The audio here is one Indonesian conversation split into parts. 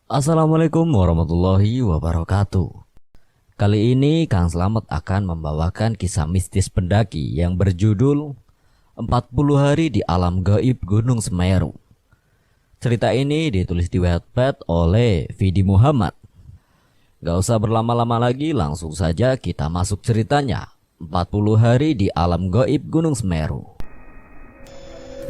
Assalamualaikum warahmatullahi wabarakatuh. Kali ini Kang Slamet akan membawakan kisah mistis pendaki yang berjudul 40 Hari di Alam Gaib Gunung Semeru. Cerita ini ditulis di Wattpad oleh Vidi Muhammad. Gak usah berlama-lama lagi, langsung saja kita masuk ceritanya. 40 Hari di Alam Gaib Gunung Semeru.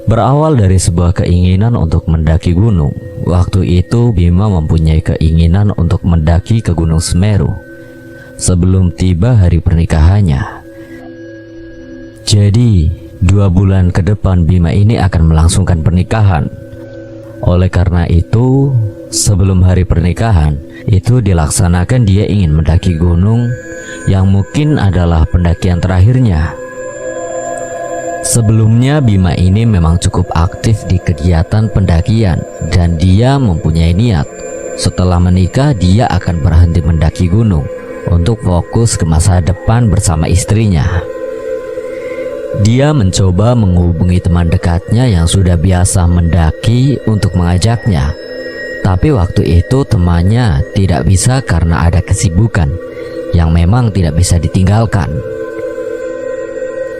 Berawal dari sebuah keinginan untuk mendaki gunung. Waktu itu Bima mempunyai keinginan untuk mendaki ke Gunung Semeru sebelum tiba hari pernikahannya. Jadi 2 bulan ke depan Bima ini akan melangsungkan pernikahan. Oleh karena itu, sebelum hari pernikahan itu dilaksanakan, dia ingin mendaki gunung yang mungkin adalah pendakian terakhirnya. Sebelumnya Bima ini memang cukup aktif di kegiatan pendakian dan dia mempunyai niat setelah menikah dia akan berhenti mendaki gunung untuk fokus ke masa depan bersama istrinya. Dia mencoba menghubungi teman dekatnya yang sudah biasa mendaki untuk mengajaknya. Tapi waktu itu temannya tidak bisa karena ada kesibukan yang memang tidak bisa ditinggalkan.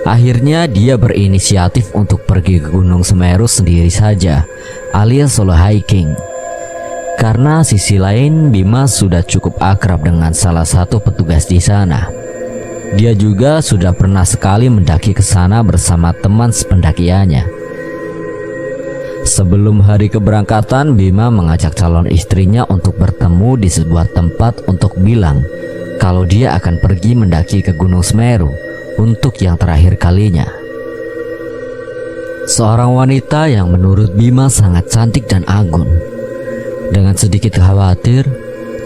Akhirnya dia berinisiatif untuk pergi ke Gunung Semeru sendiri saja, alias solo hiking. Karena sisi lain Bima sudah cukup akrab dengan salah satu petugas di sana. Dia juga sudah pernah sekali mendaki ke sana bersama teman sependakiannya. Sebelum hari keberangkatan, Bima mengajak calon istrinya untuk bertemu di sebuah tempat untuk bilang kalau dia akan pergi mendaki ke Gunung Semeru untuk yang terakhir kalinya. Seorang wanita yang menurut Bima sangat cantik dan anggun. Dengan sedikit khawatir,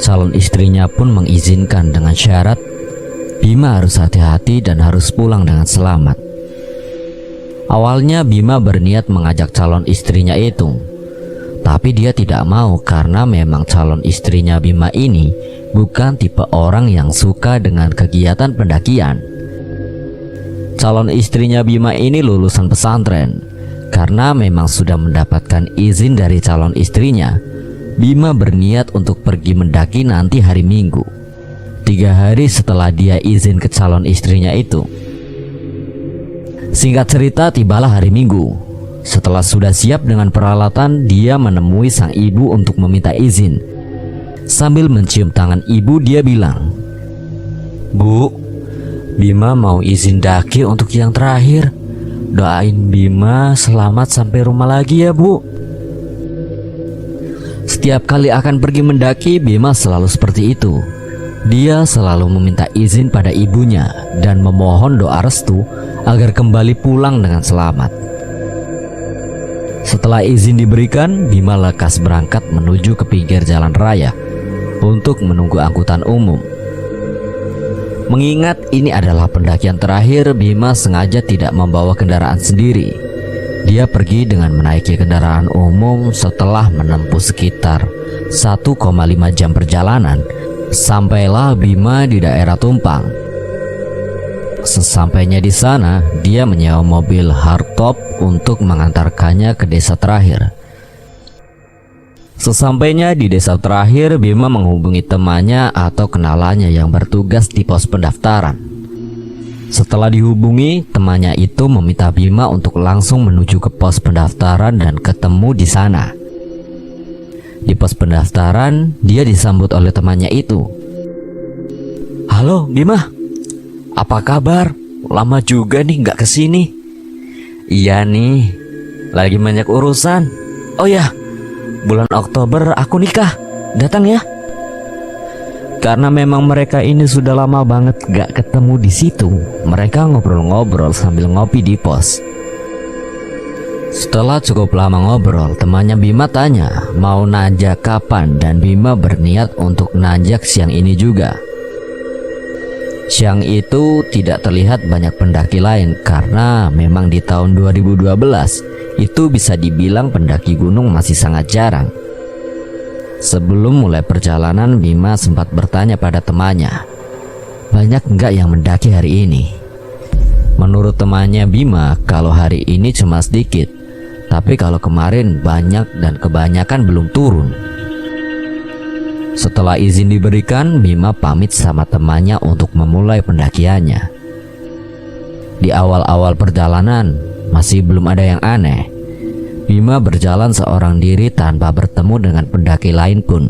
calon istrinya pun mengizinkan dengan syarat Bima harus hati-hati dan harus pulang dengan selamat. Awalnya Bima berniat mengajak calon istrinya itu, tapi dia tidak mau karena memang calon istrinya Bima ini bukan tipe orang yang suka dengan kegiatan pendakian. Calon istrinya Bima ini lulusan pesantren. Karena memang sudah mendapatkan izin dari calon istrinya, Bima berniat untuk pergi mendaki nanti hari Minggu, 3 hari setelah dia izin ke calon istrinya itu. Singkat cerita, tibalah hari Minggu. Setelah sudah siap dengan peralatan, dia menemui sang ibu untuk meminta izin. Sambil mencium tangan ibu, dia bilang, "Bu, Bima mau izin daki untuk yang terakhir. Doain Bima selamat sampai rumah lagi ya, Bu." Setiap kali akan pergi mendaki, Bima selalu seperti itu. Dia selalu meminta izin pada ibunya dan memohon doa restu agar kembali pulang dengan selamat. Setelah izin diberikan, Bima lekas berangkat menuju ke pinggir jalan raya untuk menunggu angkutan umum. Mengingat ini adalah pendakian terakhir, Bima sengaja tidak membawa kendaraan sendiri. Dia pergi dengan menaiki kendaraan umum. Setelah menempuh sekitar 1,5 jam perjalanan, sampailah Bima di daerah Tumpang. Sesampainya di sana, dia menyewa mobil hardtop untuk mengantarkannya ke desa terakhir. Sesampainya di desa terakhir, Bima menghubungi temannya atau kenalannya yang bertugas di pos pendaftaran. Setelah dihubungi, temannya itu meminta Bima untuk langsung menuju ke pos pendaftaran dan ketemu di sana. Di pos pendaftaran, dia disambut oleh temannya itu. "Halo Bima, apa kabar? Lama juga nih nggak kesini." "Iya nih, lagi banyak urusan. Oh ya, bulan Oktober aku nikah, datang ya." Karena memang mereka ini sudah lama banget gak ketemu di situ, mereka ngobrol-ngobrol sambil ngopi di pos. Setelah cukup lama ngobrol, temannya Bima tanya mau nanjak kapan, dan Bima berniat untuk nanjak siang ini juga. Siang itu tidak terlihat banyak pendaki lain karena memang di tahun 2012 itu bisa dibilang pendaki gunung masih sangat jarang. Sebelum mulai perjalanan, Bima sempat bertanya pada temannya, "Banyak nggak yang mendaki hari ini?" Menurut temannya Bima, kalau hari ini cuma sedikit, tapi kalau kemarin banyak dan kebanyakan belum turun. Setelah izin diberikan, Bima pamit sama temannya untuk memulai pendakiannya. Di awal-awal perjalanan, masih belum ada yang aneh. Bima berjalan seorang diri tanpa bertemu dengan pendaki lain pun.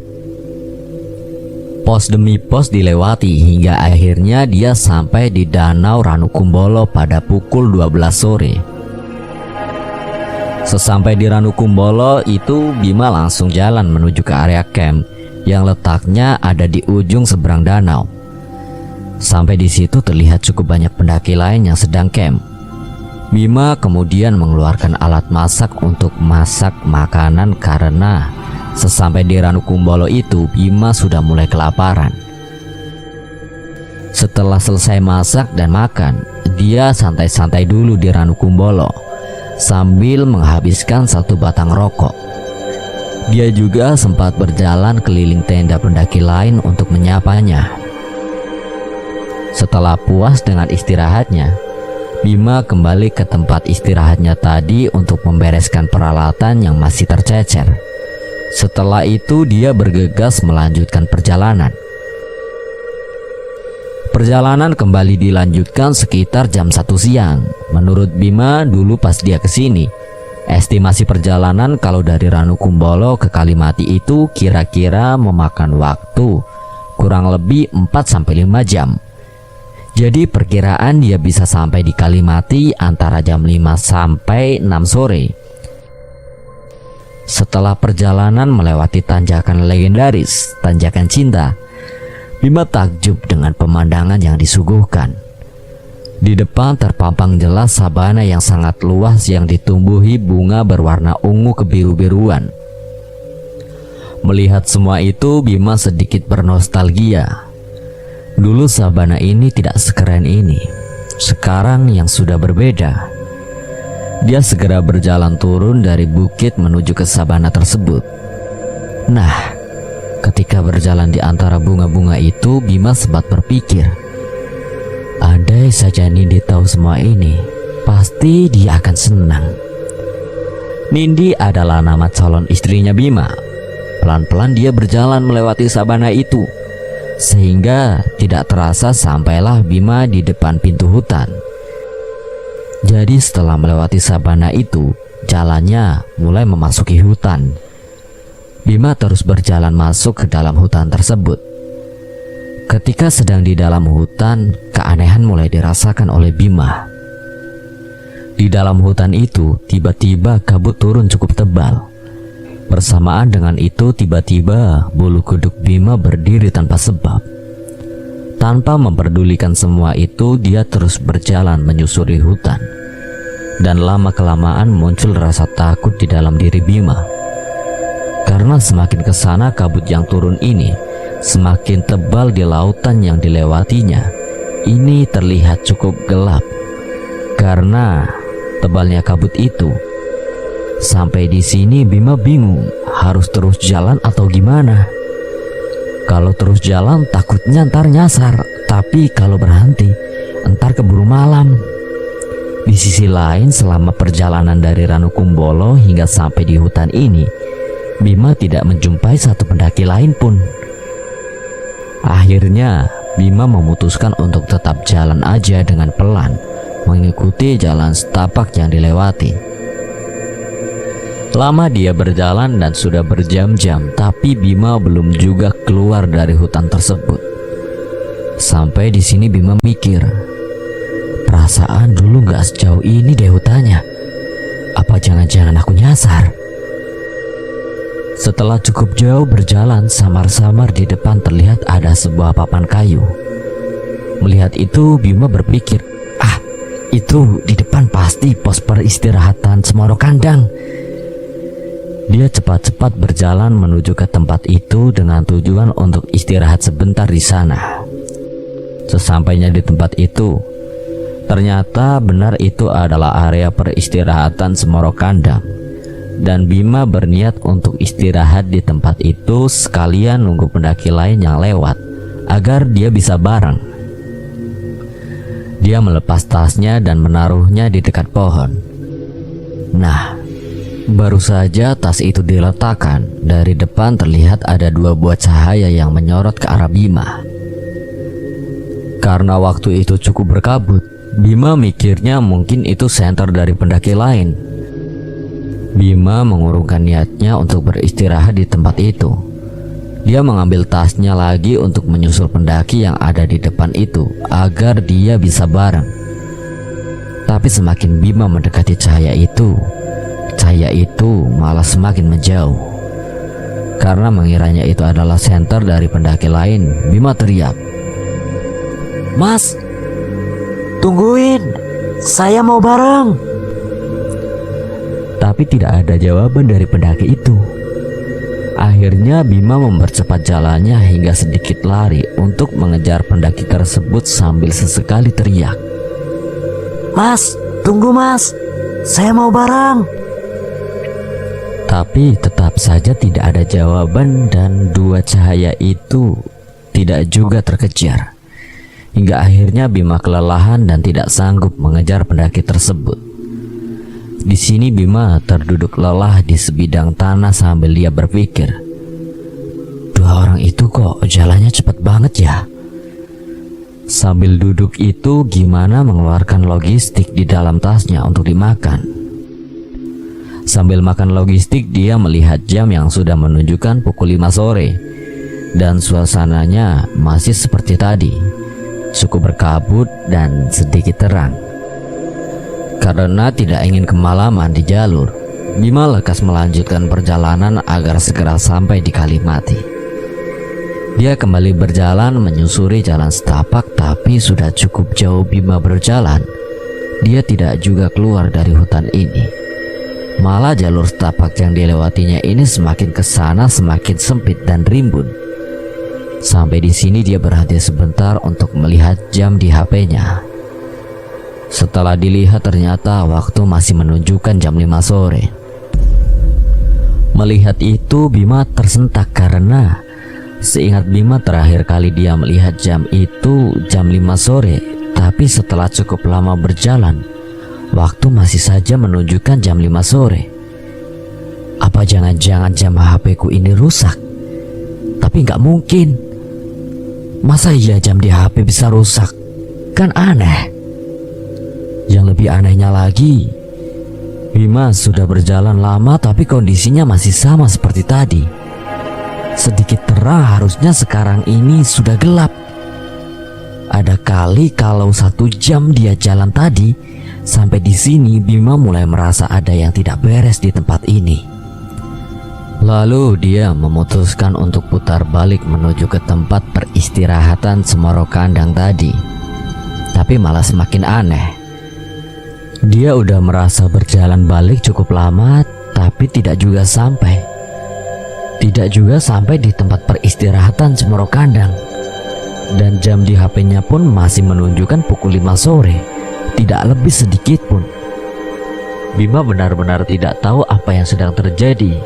Pos demi pos dilewati hingga akhirnya dia sampai di Danau Ranukumbolo pada pukul 12 sore. Sesampai di Ranukumbolo itu, Bima langsung jalan menuju ke area camp yang letaknya ada di ujung seberang danau. Sampai di situ terlihat cukup banyak pendaki lain yang sedang camp. Bima kemudian mengeluarkan alat masak untuk masak makanan karena sesampai di Ranukumbolo itu Bima sudah mulai kelaparan. Setelah selesai masak dan makan, dia santai-santai dulu di Ranukumbolo sambil menghabiskan satu batang rokok. Dia juga sempat berjalan keliling tenda pendaki lain untuk menyapanya. Setelah puas dengan istirahatnya, Bima kembali ke tempat istirahatnya tadi untuk membereskan peralatan yang masih tercecer. Setelah itu dia bergegas melanjutkan perjalanan. Perjalanan kembali dilanjutkan sekitar jam 1 siang. Menurut Bima dulu pas dia kesini, estimasi perjalanan kalau dari Ranukumbolo ke Kalimati itu kira-kira memakan waktu kurang lebih 4-5 jam. Jadi perkiraan dia bisa sampai di Kalimati antara jam 5 sampai 6 sore. Setelah perjalanan melewati tanjakan legendaris, tanjakan cinta, Bima takjub dengan pemandangan yang disuguhkan. Di depan terpampang jelas sabana yang sangat luas yang ditumbuhi bunga berwarna ungu kebiru-biruan. Melihat semua itu, Bima sedikit bernostalgia. Dulu sabana ini tidak sekeren ini. Sekarang yang sudah berbeda. Dia segera berjalan turun dari bukit menuju ke sabana tersebut. Nah, ketika berjalan di antara bunga-bunga itu, Bima sempat berpikir, andai saja Nindi tahu semua ini, pasti dia akan senang. Nindi adalah nama calon istrinya Bima. Pelan-pelan dia berjalan melewati sabana itu, sehingga tidak terasa sampailah Bima di depan pintu hutan. Jadi setelah melewati sabana itu, jalannya mulai memasuki hutan. Bima terus berjalan masuk ke dalam hutan tersebut. Ketika sedang di dalam hutan, keanehan mulai dirasakan oleh Bima. Di dalam hutan itu, tiba-tiba kabut turun cukup tebal. Bersamaan dengan itu, tiba-tiba bulu kuduk Bima berdiri tanpa sebab. Tanpa memperdulikan semua itu, dia terus berjalan menyusuri hutan. Dan lama-kelamaan muncul rasa takut di dalam diri Bima. Karena semakin ke sana kabut yang turun ini semakin tebal di lautan yang dilewatinya. Ini terlihat cukup gelap karena tebalnya kabut itu. Sampai di sini Bima bingung harus terus jalan atau gimana. Kalau terus jalan takutnya ntar nyasar, tapi kalau berhenti ntar keburu malam. Di sisi lain, selama perjalanan dari Ranukumbolo hingga sampai di hutan ini, Bima tidak menjumpai satu pendaki lain pun. Akhirnya Bima memutuskan untuk tetap jalan aja dengan pelan, mengikuti jalan setapak yang dilewati. Lama dia berjalan dan sudah berjam-jam, tapi Bima belum juga keluar dari hutan tersebut. Sampai di sini Bima mikir, perasaan dulu gak sejauh ini deh hutannya. Apa jangan-jangan aku nyasar? Setelah cukup jauh berjalan, samar-samar di depan terlihat ada sebuah papan kayu. Melihat itu Bima berpikir, itu di depan pasti pos peristirahatan Semoro Kandang. Dia cepat-cepat berjalan menuju ke tempat itu dengan tujuan untuk istirahat sebentar di sana. Sesampainya di tempat itu, ternyata benar itu adalah area peristirahatan Semoro Kandang. Dan Bima berniat untuk istirahat di tempat itu sekalian nunggu pendaki lain yang lewat agar dia bisa bareng. Dia melepas tasnya dan menaruhnya di dekat pohon. Nah, Baru saja tas itu diletakkan, dari depan terlihat ada 2 buah cahaya yang menyorot ke arah Bima. Karena waktu itu cukup berkabut, Bima mikirnya mungkin itu senter dari pendaki lain. Bima mengurungkan niatnya untuk beristirahat di tempat itu. Dia mengambil tasnya lagi untuk menyusul pendaki yang ada di depan itu agar dia bisa bareng. Tapi semakin Bima mendekati cahaya itu malah semakin menjauh. Karena mengiranya itu adalah senter dari pendaki lain, Bima teriak, "Mas, tungguin, saya mau bareng." Tapi tidak ada jawaban dari pendaki itu. Akhirnya Bima mempercepat jalannya hingga sedikit lari untuk mengejar pendaki tersebut sambil sesekali teriak, "Mas, tunggu mas, saya mau bareng." Tapi tetap saja tidak ada jawaban dan 2 cahaya itu tidak juga terkejar. Hingga akhirnya Bima kelelahan dan tidak sanggup mengejar pendaki tersebut. Di sini Bima terduduk lelah di sebidang tanah sambil dia berpikir, 2 orang itu kok jalannya cepat banget ya. Sambil duduk itu gimana mengeluarkan logistik di dalam tasnya untuk dimakan. Sambil makan logistik dia melihat jam yang sudah menunjukkan pukul 5 sore. Dan suasananya masih seperti tadi, cukup berkabut dan sedikit terang. Karena tidak ingin kemalaman di jalur, Bima lekas melanjutkan perjalanan agar segera sampai di Kalimati. Dia kembali berjalan menyusuri jalan setapak, tapi sudah cukup jauh Bima berjalan, dia tidak juga keluar dari hutan ini. Malah jalur setapak yang dilewatinya ini semakin ke sana semakin sempit dan rimbun. Sampai di sini dia berhenti sebentar untuk melihat jam di HP-nya. Setelah dilihat ternyata waktu masih menunjukkan jam 5 sore. Melihat itu Bima tersentak karena seingat Bima terakhir kali dia melihat jam itu jam 5 sore. Tapi setelah cukup lama berjalan, waktu masih saja menunjukkan jam 5 sore. Apa jangan-jangan jam HP-ku ini rusak? Tapi nggak mungkin. Masa iya jam di HP bisa rusak? Kan aneh. Yang lebih anehnya lagi, Bima sudah berjalan lama tapi kondisinya masih sama seperti tadi. Sedikit terang, harusnya sekarang ini sudah gelap. Ada kali kalau 1 jam dia jalan tadi, sampai di sini Bima mulai merasa ada yang tidak beres di tempat ini. Lalu dia memutuskan untuk putar balik menuju ke tempat peristirahatan Semoro Kandang tadi. Tapi malah semakin aneh. Dia udah merasa berjalan balik cukup lama, tapi tidak juga sampai. Tidak juga sampai di tempat peristirahatan Semoro Kandang. Dan jam di HP-nya pun masih menunjukkan pukul 5 sore. Tidak lebih sedikit pun. Bima benar-benar tidak tahu apa yang sedang terjadi.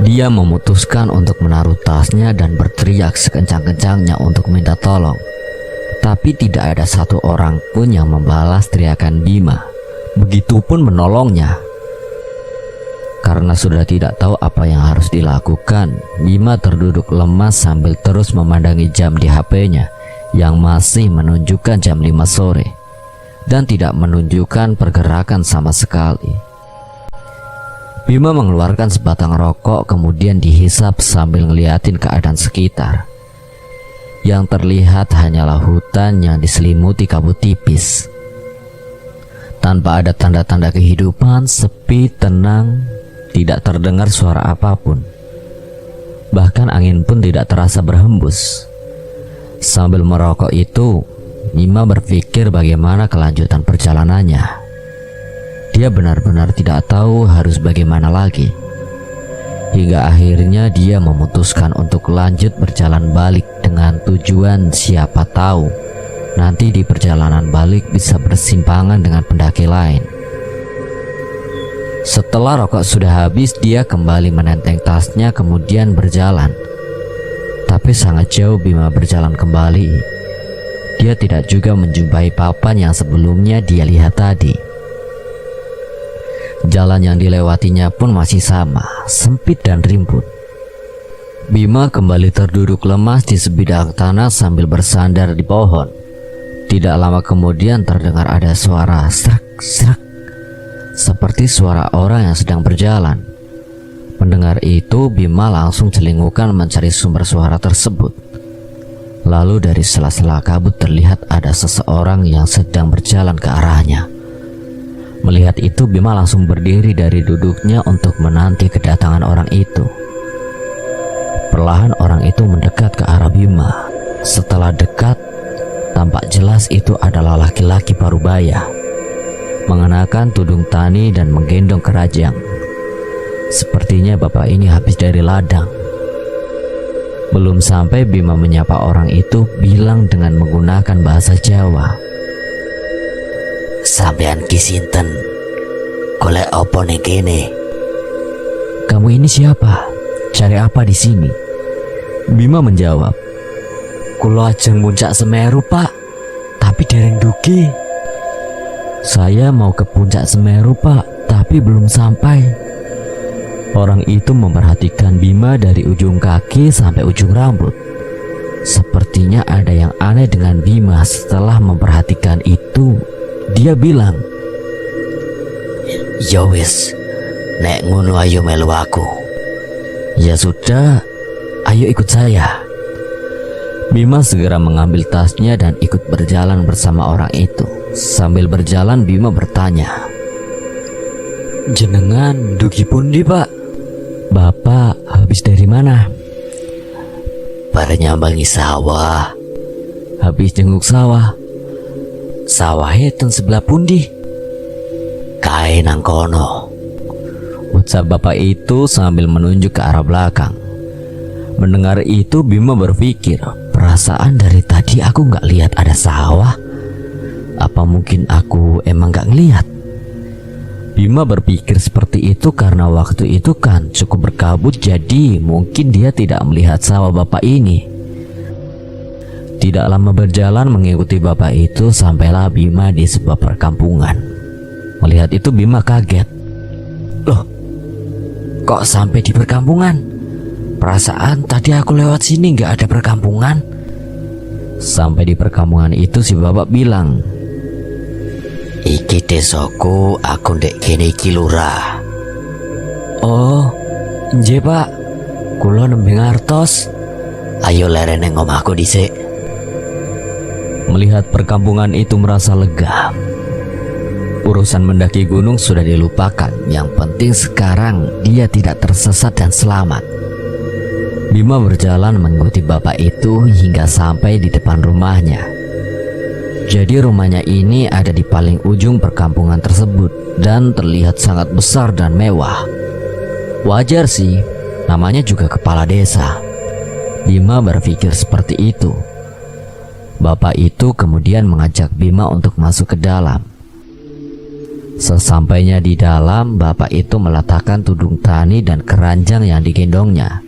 Dia memutuskan untuk menaruh tasnya dan berteriak sekencang-kencangnya untuk minta tolong. Tapi tidak ada 1 orang pun yang membalas teriakan Bima. Begitupun menolongnya. Karena sudah tidak tahu apa yang harus dilakukan, Bima terduduk lemas sambil terus memandangi jam di HP-nya yang masih menunjukkan jam 5 sore dan tidak menunjukkan pergerakan sama sekali. Bima mengeluarkan sebatang rokok kemudian dihisap sambil ngeliatin keadaan sekitar. Yang terlihat hanyalah hutan yang diselimuti kabut tipis. Tanpa ada tanda-tanda kehidupan, sepi, tenang, tidak terdengar suara apapun. Bahkan angin pun tidak terasa berhembus. Sambil merokok itu, Bima berpikir bagaimana kelanjutan perjalanannya. Dia benar-benar tidak tahu harus bagaimana lagi. Hingga akhirnya dia memutuskan untuk lanjut berjalan balik dengan tujuan siapa tahu nanti di perjalanan balik bisa bersimpangan dengan pendaki lain. Setelah rokok sudah habis, dia kembali menenteng tasnya kemudian berjalan. Tapi sangat jauh Bima berjalan kembali. Dia tidak juga menjumpai papan yang sebelumnya dia lihat tadi. Jalan yang dilewatinya pun masih sama, sempit dan rimbun. Bima kembali terduduk lemas di sebidang tanah sambil bersandar di pohon. Tidak lama kemudian terdengar ada suara serak-serak, seperti suara orang yang sedang berjalan. Mendengar itu, Bima langsung celingukan mencari sumber suara tersebut. Lalu dari sela-sela kabut terlihat ada seseorang yang sedang berjalan ke arahnya. Melihat itu, Bima langsung berdiri dari duduknya untuk menanti kedatangan orang itu. Perlahan orang itu mendekat ke arah Bima. Setelah dekat, tampak jelas itu adalah laki-laki parubaya, mengenakan tudung tani dan menggendong kerajang. Sepertinya bapak ini habis dari ladang. Belum sampai Bima menyapa orang itu, bilang dengan menggunakan bahasa Jawa, "Sampean ki sinten? Golek apa ning kene?" "Kamu ini siapa? Cari apa di sini?" Bima menjawab, "Kula ajeng muncak Semeru, Pak, tapi dereng dugi." "Saya mau ke puncak Semeru, Pak, tapi belum sampai." Orang itu memperhatikan Bima dari ujung kaki sampai ujung rambut. Sepertinya ada yang aneh dengan Bima. Setelah memperhatikan itu, dia bilang, "Ya wis, nek ngono ayo melu aku." "Ya sudah, ayo ikut saya." Bima segera mengambil tasnya dan ikut berjalan bersama orang itu. Sambil berjalan, Bima bertanya, "Jenengan dugi pundi, Pak?" "Bapak habis dari mana?" "Bare nyambangi sawah." "Habis jenguk sawah." "Sawahe ten sebelah pundi?" "Kae nang kono." ucap bapak itu sambil menunjuk ke arah belakang. Mendengar itu, Bima berpikir, perasaan dari tadi aku nggak lihat ada sawah. Apa mungkin aku emang nggak ngelihat? Bima berpikir seperti itu karena waktu itu kan cukup berkabut, jadi mungkin dia tidak melihat sawah bapak ini. Tidak lama berjalan mengikuti bapak itu, sampailah Bima di sebuah perkampungan. Melihat itu, Bima kaget. "Loh, kok sampai di perkampungan? Perasaan tadi aku lewat sini nggak ada perkampungan." Sampai di perkampungan itu, si bapak bilang, "Iki desaku, aku ndek kene iki lurah." "Oh, nggih Pak, kula nembe ngartos." "Ayo lerene ngomahku dhisik." Melihat perkampungan itu merasa lega. Urusan mendaki gunung sudah dilupakan. Yang penting sekarang dia tidak tersesat dan selamat. Bima berjalan mengikuti bapak itu hingga sampai di depan rumahnya. Jadi rumahnya ini ada di paling ujung perkampungan tersebut dan terlihat sangat besar dan mewah. Wajar sih, namanya juga kepala desa. Bima berpikir seperti itu. Bapak itu kemudian mengajak Bima untuk masuk ke dalam. Sesampainya di dalam, bapak itu meletakkan tudung tani dan keranjang yang digendongnya.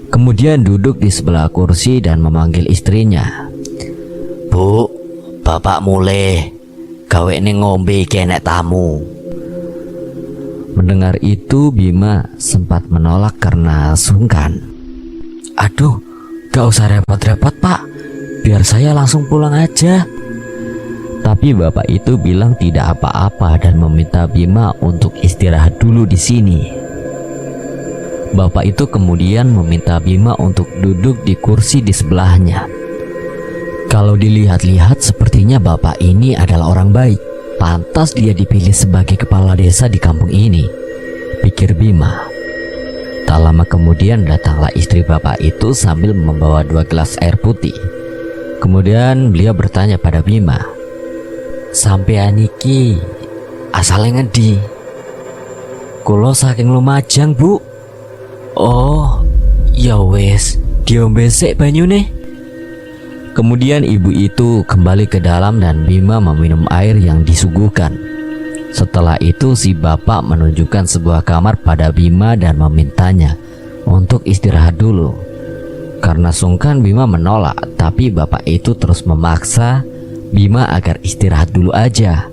Kemudian duduk di sebelah kursi dan memanggil istrinya. "Bu, bapak mulai gawe ning ngombe kenek tamu." Mendengar itu, Bima sempat menolak karena sungkan. "Aduh, gak usah repot-repot, Pak. Biar saya langsung pulang aja." Tapi bapak itu bilang tidak apa-apa dan meminta Bima untuk istirahat dulu di sini. Bapak itu kemudian meminta Bima untuk duduk di kursi di sebelahnya. Kalau dilihat-lihat, sepertinya bapak ini adalah orang baik. Pantas dia dipilih sebagai kepala desa di kampung ini, pikir Bima. Tak lama kemudian datanglah istri bapak itu sambil membawa 2 gelas air putih. Kemudian beliau bertanya pada Bima, "Sampean iki asale ngendi?" "Kulo saking Lumajang, Bu." "Oh, ya wis, diombe sik banyune." Kemudian ibu itu kembali ke dalam dan Bima meminum air yang disuguhkan. Setelah itu si bapak menunjukkan sebuah kamar pada Bima dan memintanya untuk istirahat dulu. Karena sungkan, Bima menolak, tapi bapak itu terus memaksa Bima agar istirahat dulu aja.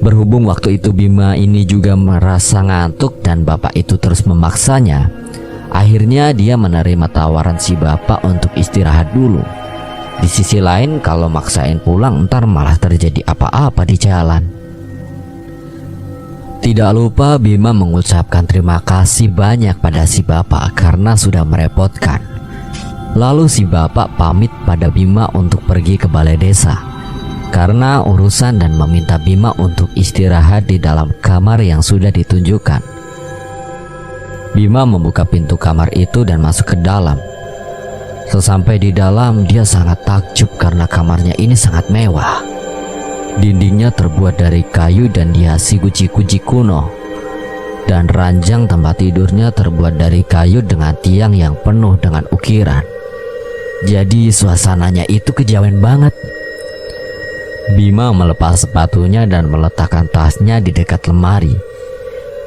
Berhubung waktu itu Bima ini juga merasa ngantuk dan bapak itu terus memaksanya, akhirnya dia menerima tawaran si bapak untuk istirahat dulu. Di sisi lain, kalau maksain pulang ntar malah terjadi apa-apa di jalan. Tidak lupa Bima mengucapkan terima kasih banyak pada si bapak karena sudah merepotkan. Lalu si bapak pamit pada Bima untuk pergi ke balai desa karena urusan dan meminta Bima untuk istirahat di dalam kamar yang sudah ditunjukkan. Bima membuka pintu kamar itu dan masuk ke dalam. Sesampai di dalam, dia sangat takjub karena kamarnya ini sangat mewah. Dindingnya terbuat dari kayu dan dihiasi guci-guci kuno, dan ranjang tempat tidurnya terbuat dari kayu dengan tiang yang penuh dengan ukiran. Jadi suasananya itu kejawen banget. Bima melepas sepatunya dan meletakkan tasnya di dekat lemari.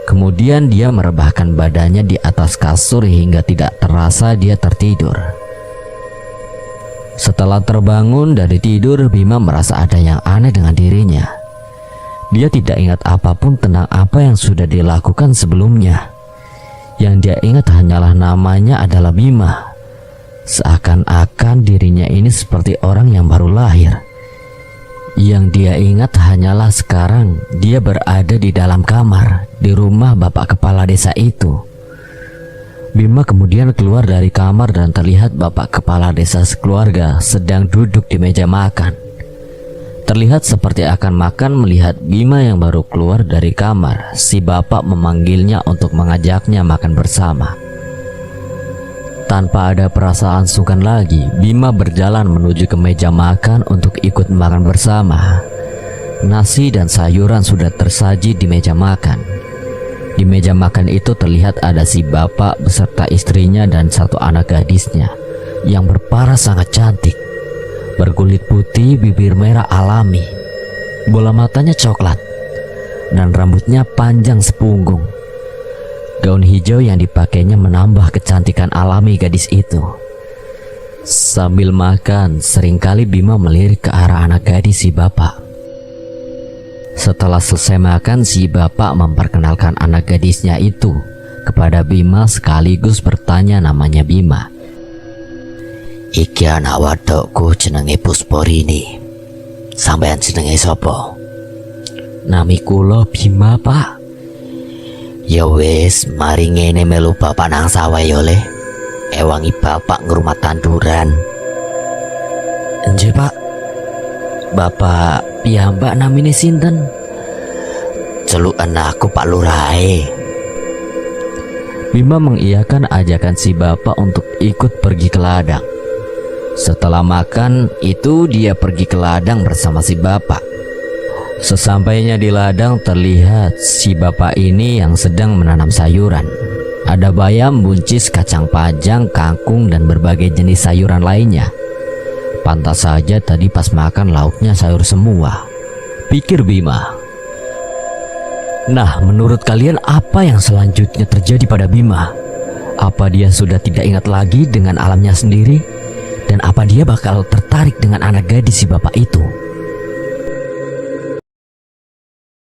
Kemudian dia merebahkan badannya di atas kasur hingga tidak terasa dia tertidur. Setelah terbangun dari tidur, Bima merasa ada yang aneh dengan dirinya. Dia tidak ingat apapun tentang apa yang sudah dilakukan sebelumnya. Yang dia ingat hanyalah namanya adalah Bima. Seakan-akan dirinya ini seperti orang yang baru lahir. Yang dia ingat hanyalah sekarang dia berada di dalam kamar di rumah bapak kepala desa itu. Bima kemudian keluar dari kamar dan terlihat bapak kepala desa sekeluarga sedang duduk di meja makan. Terlihat seperti akan makan melihat Bima yang baru keluar dari kamar. Si bapak memanggilnya untuk mengajaknya makan bersama. Tanpa ada perasaan sungkan lagi, Bima berjalan menuju ke meja makan untuk ikut makan bersama. Nasi dan sayuran sudah tersaji di meja makan. Di meja makan itu terlihat ada si bapak beserta istrinya dan satu anak gadisnya yang berparas sangat cantik, berkulit putih, bibir merah alami, bola matanya coklat, dan rambutnya panjang sepunggung. Gaun hijau yang dipakainya menambah kecantikan alami gadis itu. Sambil makan, seringkali Bima melirik ke arah anak gadis si bapak. Setelah selesai makan, si bapak memperkenalkan anak gadisnya itu kepada Bima sekaligus bertanya namanya Bima. Iki anak wadokku jenenge Pusporini. Sampeyan jenenge sapa? Nami kula Bima, Pak. Ya wis, mari ngene melu bapak nang sawah ya le. Ewangi bapak ngrumat tanduran. Nggih, Pak. Bapak piyambak namine sinten? Celukan aku Pak Lurahe. Bima mengiyakan ajakan si bapak untuk ikut pergi ke ladang. Setelah makan itu dia pergi ke ladang bersama si bapak. Sesampainya di ladang terlihat si bapak ini yang sedang menanam sayuran. Ada bayam, buncis, kacang panjang, kangkung, dan berbagai jenis sayuran lainnya. Pantas saja tadi pas makan lauknya sayur semua, pikir Bima. Nah, menurut kalian apa yang selanjutnya terjadi pada Bima? Apa dia sudah tidak ingat lagi dengan alamnya sendiri? Dan apa dia bakal tertarik dengan anak gadis si bapak itu?